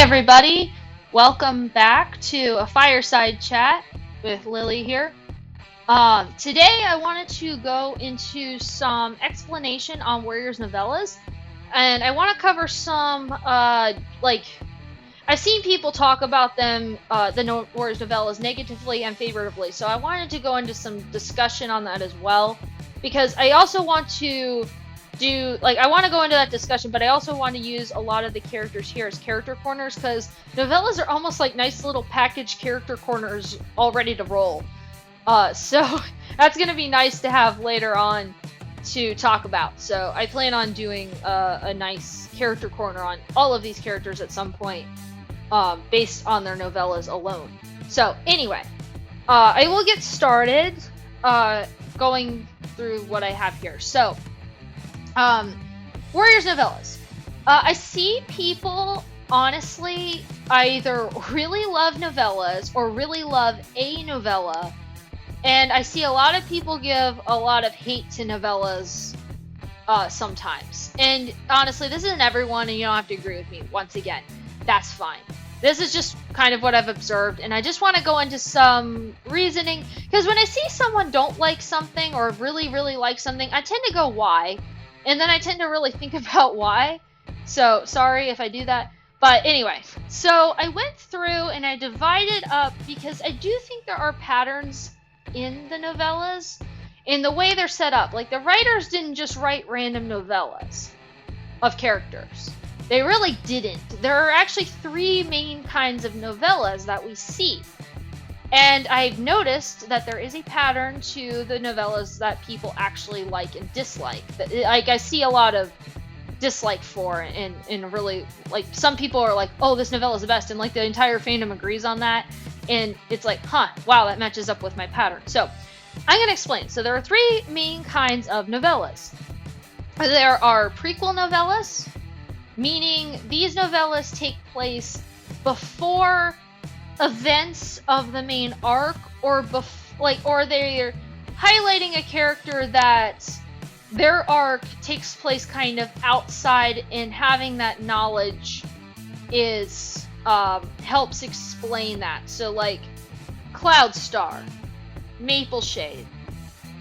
everybody, welcome back to a fireside chat with Lily here. Today I wanted to go into some explanation on Warrior's novellas, and I want to cover some, I've seen people talk about them, Warrior's novellas, negatively and favorably, so I wanted to go into some discussion on that as well, because I also want to I want to go into that discussion, but I also want to use a lot of the characters here as character corners, because novellas are almost like nice little packaged character corners all ready to roll. So that's going to be nice to have later on to talk about. So I plan on doing a nice character corner on all of these characters at some point, based on their novellas alone. So anyway, I will get started going through what I have here. So Warrior's novellas. I see people, honestly, either really love novellas or really love a novella, and I see a lot of people give a lot of hate to novellas sometimes. And honestly, this isn't everyone, and you don't have to agree with me. Once again, that's fine. This is just kind of what I've observed, and I just want to go into some reasoning, because when I see someone don't like something or really, really like something, I tend to go, why? And then I tend to really think about why. So, sorry if I do that. But anyway, so I went through and I divided up, because I do think there are patterns in the novellas in the way they're set up. Like, the writers didn't just write random novellas of characters. They really didn't. There are actually three main kinds of novellas that we see. And I've noticed that there is a pattern to the novellas that people actually like and dislike. Like, I see a lot of dislike for, and really, like, some people are like, oh, this novella is the best, and like the entire fandom agrees on that. And it's like, huh, wow, that matches up with my pattern. So I'm going to explain. So there are three main kinds of novellas. There are prequel novellas, meaning these novellas take place before events of the main arc, or they're highlighting a character that their arc takes place kind of outside, and having that knowledge is helps explain that. So like Cloudstar, Mapleshade,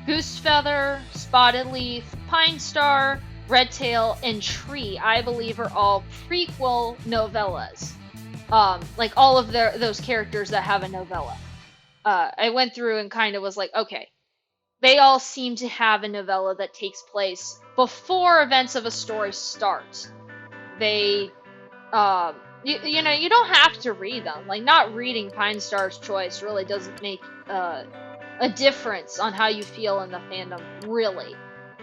Goosefeather, Spotted Leaf, Pine Star, Redtail, and Tree, I believe, are all prequel novellas. Like all of those characters that have a novella. I went through and kind of was like, okay, they all seem to have a novella that takes place before events of a story start. They, you know, you don't have to read them. Like, not reading Pine Star's Choice really doesn't make a difference on how you feel in the fandom, really,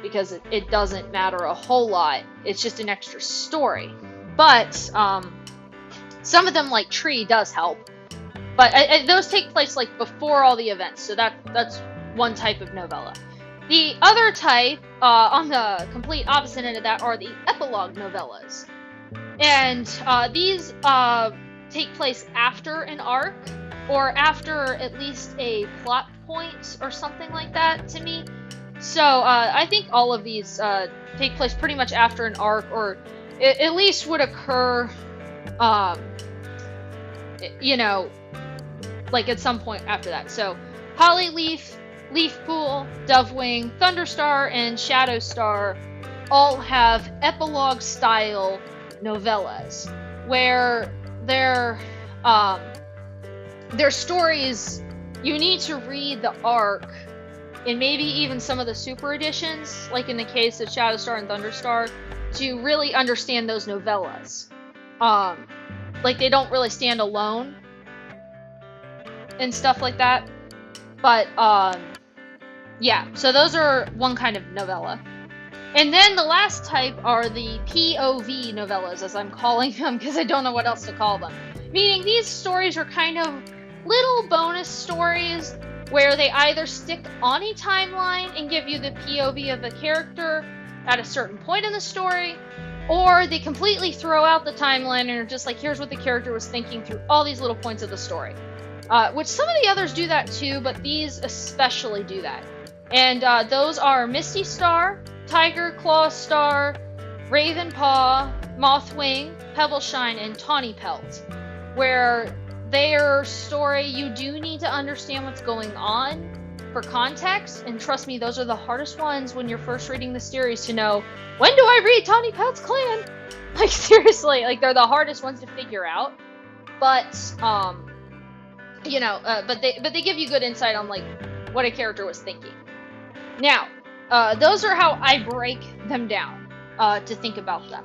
because it doesn't matter a whole lot. It's just an extra story. But, some of them, like Tree, does help, but those take place like before all the events, so that's one type of novella. The other type, on the complete opposite end of that, are the epilogue novellas, and these take place after an arc, or after at least a plot point or something like that, to me. So I think all of these take place pretty much after an arc, or at least would occur you know, like at some point after that. So Hollyleaf, Leafpool, Dovewing, Thunderstar, and Shadowstar all have epilogue style novellas, where their stories, you need to read the arc, and maybe even some of the super editions, like in the case of Shadowstar and Thunderstar, to really understand those novellas. Like, they don't really stand alone and stuff like that. But, yeah. So those are one kind of novella. And then the last type are the POV novellas, as I'm calling them, because I don't know what else to call them. Meaning, these stories are kind of little bonus stories where they either stick on a timeline and give you the POV of the character at a certain point in the story, or they completely throw out the timeline and are just like, here's what the character was thinking through all these little points of the story. Which some of the others do that too, but these especially do that. And those are Misty Star, Tiger Claw Star, Ravenpaw, Mothwing, Pebbleshine, and Tawny Pelt, where their story, you do need to understand what's going on for context, and trust me, those are the hardest ones when you're first reading the series to know, when do I read Tawny Pelt's clan? Like, seriously, like, they're the hardest ones to figure out, but, you know, but they give you good insight on, like, what a character was thinking. Now, those are how I break them down, to think about them.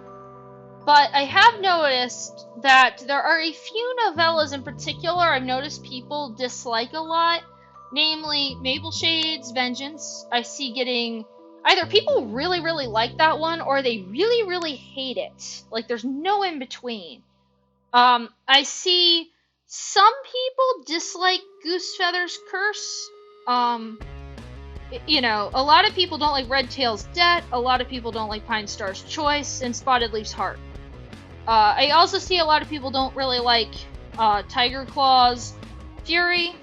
But I have noticed that there are a few novellas in particular I've noticed people dislike a lot, namely Mapleshade's Vengeance. I see getting either people really, really like that one, or they really, really hate it. Like, there's no in between. I see some people dislike Goosefeather's Curse. You know, a lot of people don't like Redtail's Debt, a lot of people don't like Pine Star's Choice, and Spotted Leaf's Heart. I also see a lot of people don't really like Tiger Claw's Fury.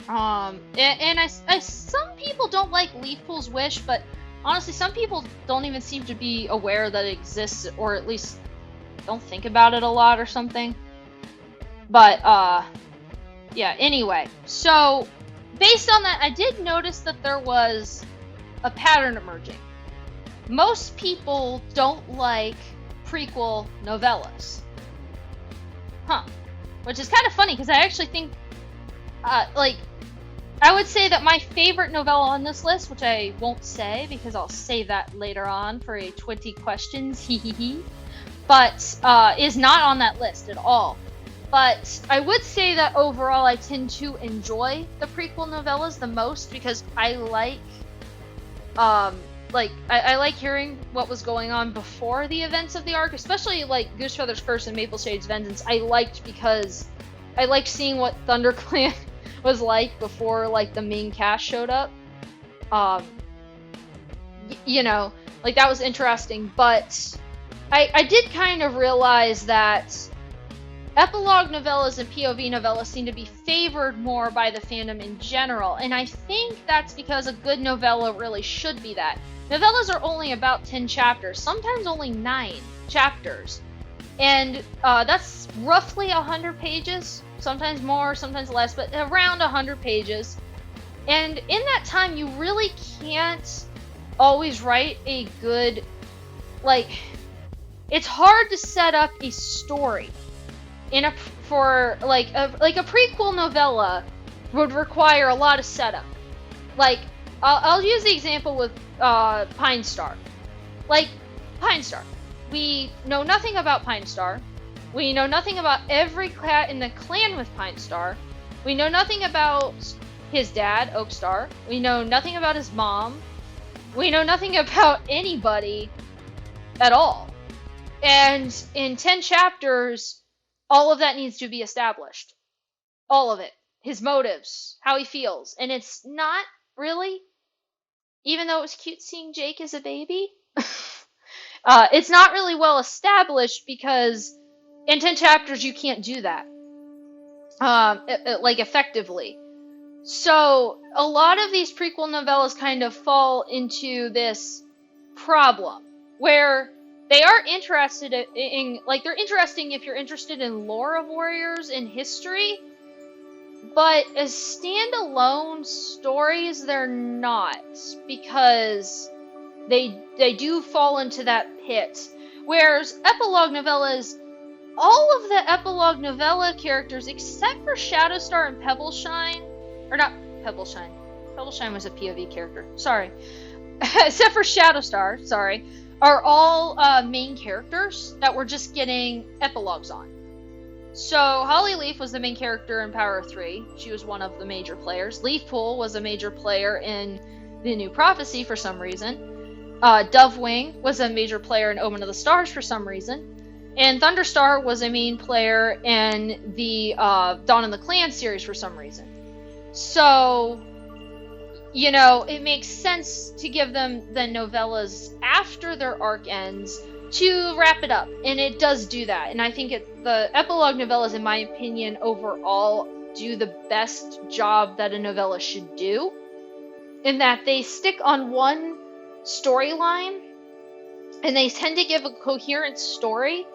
And some people don't like Leafpool's Wish, but honestly, some people don't even seem to be aware that it exists, or at least don't think about it a lot or something. But, yeah, anyway. So, based on that, I did notice that there was a pattern emerging. Most people don't like prequel novellas. Huh. Which is kind of funny, because I actually think, like, I would say that my favorite novella on this list, which I won't say, because I'll save that later on for a 20 questions, but, is not on that list at all. But I would say that overall I tend to enjoy the prequel novellas the most, because I like, I like hearing what was going on before the events of the arc, especially, like, Goosefeather's Curse and Mapleshade's Vengeance. I liked because I liked seeing what ThunderClan was like before, like, the main cast showed up. You know, like, that was interesting, but I did kind of realize that epilogue novellas and POV novellas seem to be favored more by the fandom in general, and I think that's because a good novella really should be that. Novellas are only about 10 chapters, sometimes only 9 chapters, and that's roughly 100 pages, sometimes more, sometimes less, but around 100 pages. And in that time, you really can't always write a good, like, it's hard to set up a story for a prequel novella would require a lot of setup. Like, I'll use the example with Pine Star. Like, Pine Star. We know nothing about Pine Star. We know nothing about every cat in the clan with Pine Star. We know nothing about his dad, Oakstar. We know nothing about his mom. We know nothing about anybody at all. And in 10 chapters, all of that needs to be established. All of it. His motives, how he feels. And it's not really, even though it was cute seeing Jake as a baby, it's not really well established, because in 10 chapters you can't do that, like, effectively. So a lot of these prequel novellas kind of fall into this problem, where they are interested in, like, they're interesting if you're interested in lore of warriors and history, but as standalone stories, they're not, because they do fall into that pit. Whereas epilogue novellas, all of the epilogue novella characters, except for Shadowstar and Pebbleshine, or not Pebbleshine. Pebbleshine was a POV character. Sorry. Except for Shadowstar, sorry, are all main characters that we're just getting epilogues on. So Hollyleaf was the main character in Power 3. She was one of the major players. Leafpool was a major player in The New Prophecy for some reason. Dovewing was a major player in Omen of the Stars for some reason. And Thunderstar was a main player in the Dawn of the Clan series for some reason. So, you know, it makes sense to give them the novellas after their arc ends to wrap it up. And it does do that. And I think the epilogue novellas, in my opinion, overall do the best job that a novella should do, in that they stick on one storyline and they tend to give a coherent story,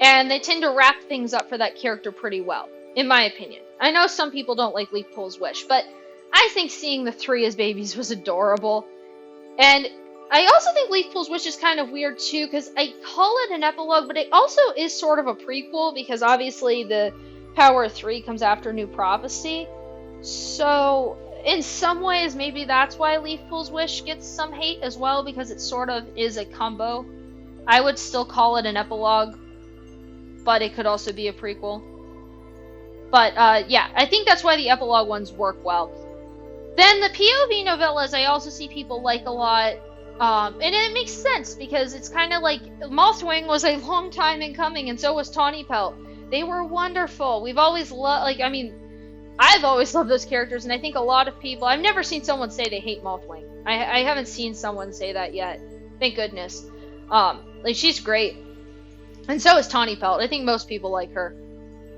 and they tend to wrap things up for that character pretty well, in my opinion. I know some people don't like Leafpool's Wish, but I think seeing the three as babies was adorable. And I also think Leafpool's Wish is kind of weird too, because I call it an epilogue, but it also is sort of a prequel, because obviously the Power of Three comes after New Prophecy. So in some ways, maybe that's why Leafpool's Wish gets some hate as well, because it sort of is a combo. I would still call it an epilogue, but it could also be a prequel. But yeah, I think that's why the epilogue ones work well. Then the POV novellas I also see people like a lot, and it makes sense, because it's kind of like Mothwing was a long time in coming, and so was Tawny Pelt. They were wonderful. We've always loved, I've always loved those characters, and I think a lot of people, I've never seen someone say they hate Mothwing. I haven't seen someone say that yet. Thank goodness. She's great. And so is Tawny Pelt. I think most people like her.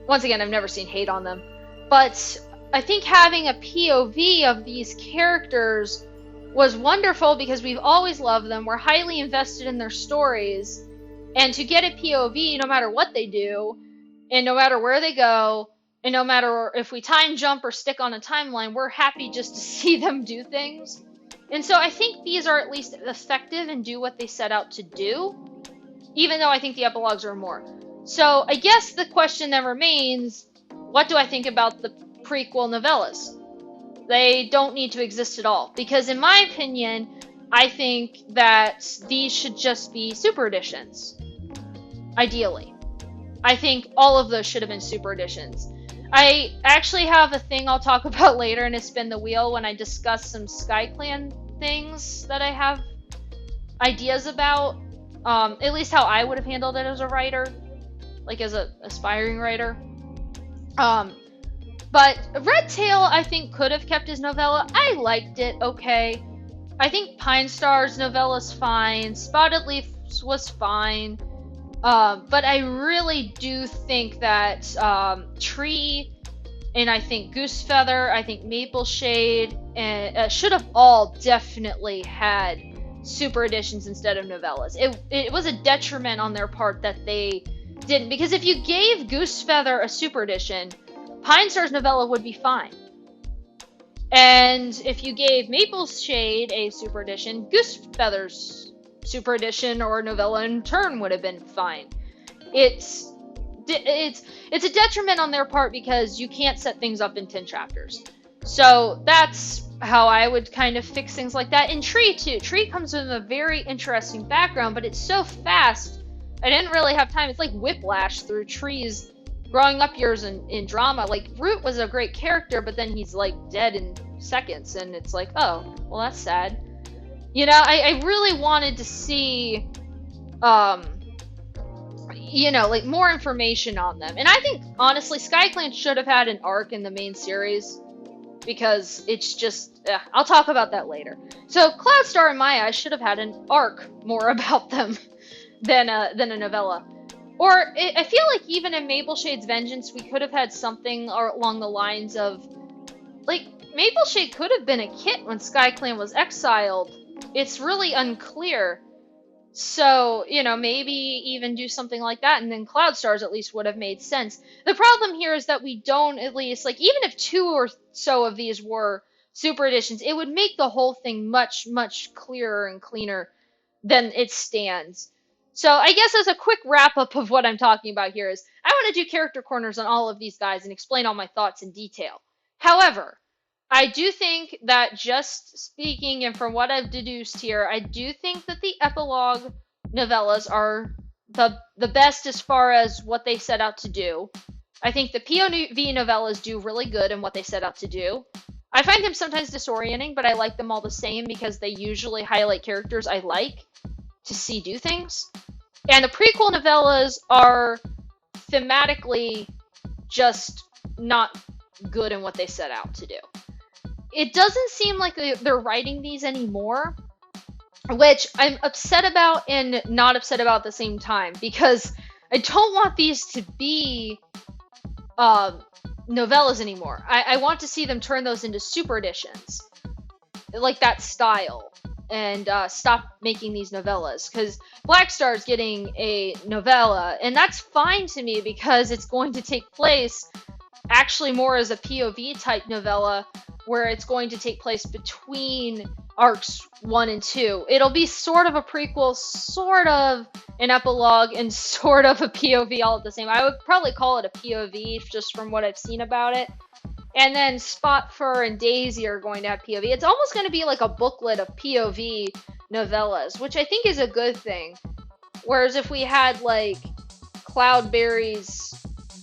Once again, I've never seen hate on them. But I think having a POV of these characters was wonderful, because we've always loved them. We're highly invested in their stories. And to get a POV, no matter what they do, and no matter where they go, and no matter if we time jump or stick on a timeline, we're happy just to see them do things. And so I think these are at least effective and do what they set out to do, even though I think the epilogues are more. So I guess the question then remains, what do I think about the prequel novellas? They don't need to exist at all, because in my opinion, I think that these should just be super editions. Ideally. I think all of those should have been super editions. I actually have a thing I'll talk about later in a Spin the Wheel when I discuss some SkyClan things that I have ideas about. At least how I would have handled it as a writer. Like as an aspiring writer. But Red Tail, I think, could have kept his novella. I liked it, okay. I think Pine Star's novella's fine. Spotted Leaf was fine. But I really do think that Tree, and I think Goosefeather, I think Maple Shade, and should have all definitely had super editions instead of novellas. It was a detriment on their part that they didn't, because if you gave Goosefeather a super edition, Pine Star's novella would be fine. And if you gave Maple Shade a super edition, Goosefeather's super edition or novella in turn would have been fine. It's a detriment on their part, because you can't set things up in 10 chapters. So that's how I would kind of fix things like that. In Tree too. Tree comes with a very interesting background, but it's so fast, I didn't really have time. It's like whiplash through Tree's growing up years in drama. Like, Root was a great character, but then he's like dead in seconds, and it's like, oh, well, that's sad. You know, I really wanted to see, like more information on them. And I think, honestly, SkyClan should have had an arc in the main series, because it's just, I'll talk about that later. So Cloudstar, in my eyes, should have had an arc more about them than a novella. Or I feel like even in Maple Shade's Vengeance, we could have had something along the lines of, like, Maple Shade could have been a kit when SkyClan was exiled. It's really unclear. So, maybe even do something like that, and then Cloudstars at least would have made sense. The problem here is that we don't, at least, like, even if 2 or so of these were super editions, it would make the whole thing much, much clearer and cleaner than it stands. So I guess as a quick wrap-up of what I'm talking about here is, I want to do character corners on all of these guys and explain all my thoughts in detail. However, I do think that, just speaking and from what I've deduced here, I do think that the epilogue novellas are the best as far as what they set out to do. I think the POV novellas do really good in what they set out to do. I find them sometimes disorienting, but I like them all the same, because they usually highlight characters I like to see do things. And the prequel novellas are thematically just not good in what they set out to do. It doesn't seem like they're writing these anymore, which I'm upset about and not upset about at the same time, because I don't want these to be novellas anymore. I want to see them turn those into super editions, like that style. and stop making these novellas, because Black Star's getting a novella, and that's fine to me because it's going to take place actually more as a POV type novella, where it's going to take place between arcs 1 and 2. It'll be sort of a prequel, sort of an epilogue, and sort of a POV all at the same. I would probably call it a POV just from what I've seen about it. And then Spot, Fur, and Daisy are going to have POV. It's almost going to be like a booklet of POV novellas, which I think is a good thing. Whereas if we had like Cloudberry's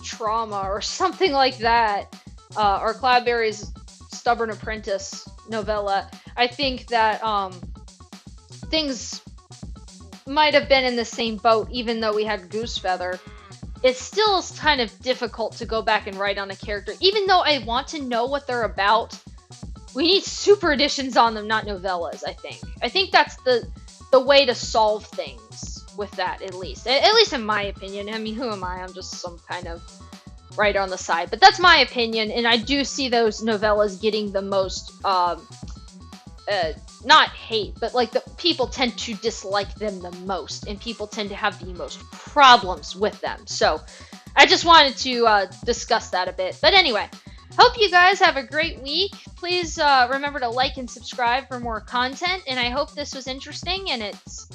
Trauma or something like that, or Cloudberry's Stubborn Apprentice novella, I think that things might have been in the same boat, even though we had Goosefeather. It still is kind of difficult to go back and write on a character. Even though I want to know what they're about, we need super editions on them, not novellas, I think. I think that's the way to solve things with that, at least. At least in my opinion. I mean, who am I? I'm just some kind of writer on the side. But that's my opinion, and I do see those novellas getting the most, not hate, but like the people tend to dislike them the most, and people tend to have the most problems with them. So I just wanted to discuss that a bit. But anyway, hope you guys have a great week. Please remember to like and subscribe for more content, and I hope this was interesting, and it's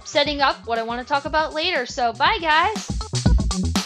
setting up what I want to talk about later. So bye guys.